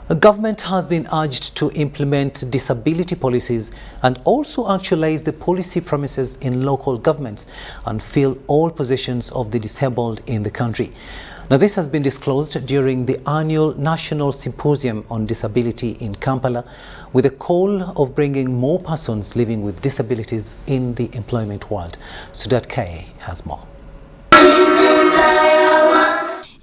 The government has been urged to implement disability policies and also actualize the policy promises in local governments and fill all positions of the disabled in the country. Now, this has been disclosed during the annual National Symposium on Disability in Kampala, with a call of bringing more persons living with disabilities in the employment world. Sudat Kaye has more.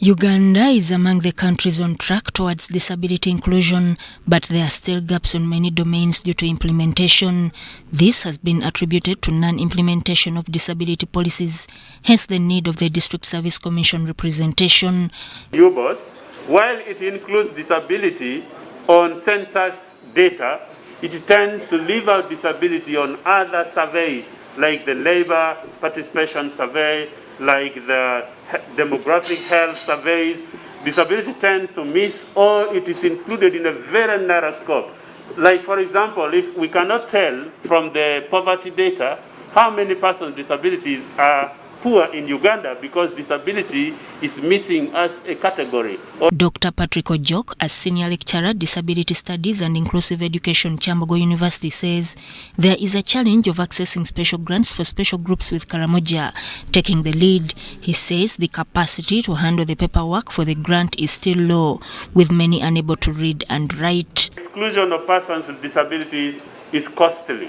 Uganda is among the countries on track towards disability inclusion, but there are still gaps on many domains due to implementation. This has been attributed to non-implementation of disability policies, hence the need of the District Service Commission representation. UBOS, while it includes disability on census data, it tends to leave out disability on other surveys like the labor participation survey, like the demographic health surveys. Disability tends to miss, or it is included in a very narrow scope. Like, for example, if we cannot tell from the poverty data how many persons with disabilities are poor in Uganda because disability is missing as a category. Dr. Patrick Ojok, a senior lecturer, Disability Studies and Inclusive Education, Kyambogo University, says there is a challenge of accessing special grants for special groups, with Karamoja taking the lead. He says the capacity to handle the paperwork for the grant is still low, with many unable to read and write. Exclusion of persons with disabilities is costly.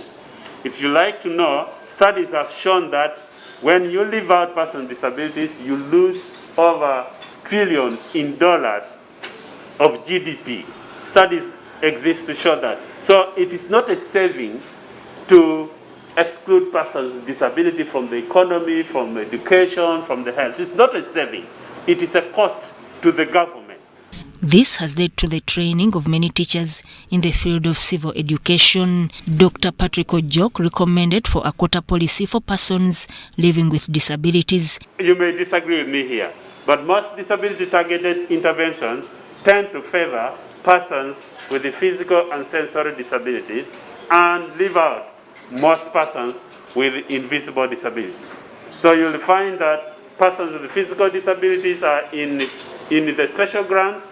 If you like to know, studies have shown that when you leave out persons with disabilities, you lose over trillions in dollars of GDP. Studies exist to show that. So it is not a saving to exclude persons with disability from the economy, from education, from the health. It's not a saving. It is a cost to the government. This has led to the training of many teachers in the field of civil education. Dr. Patrick Ojok recommended for a quota policy for persons living with disabilities. You may disagree with me here, but most disability-targeted interventions tend to favor persons with the physical and sensory disabilities and leave out most persons with invisible disabilities. So you'll find that persons with the physical disabilities are in the special grant.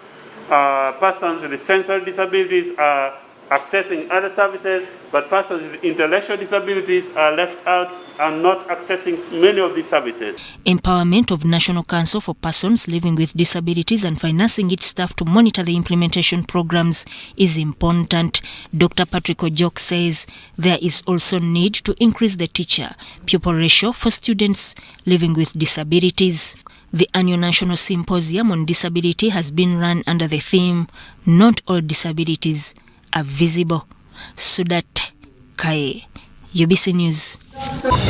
Persons with sensory disabilities are accessing other services, but persons with intellectual disabilities are left out and not accessing many of these services. Empowerment of National Council for Persons Living with Disabilities and financing its staff to monitor the implementation programs is important. Dr. Patrick Ojok says there is also need to increase the teacher-pupil ratio for students living with disabilities. The annual National Symposium on Disability has been run under the theme, "Not all disabilities are visible." Sudat Kaye, UBC News.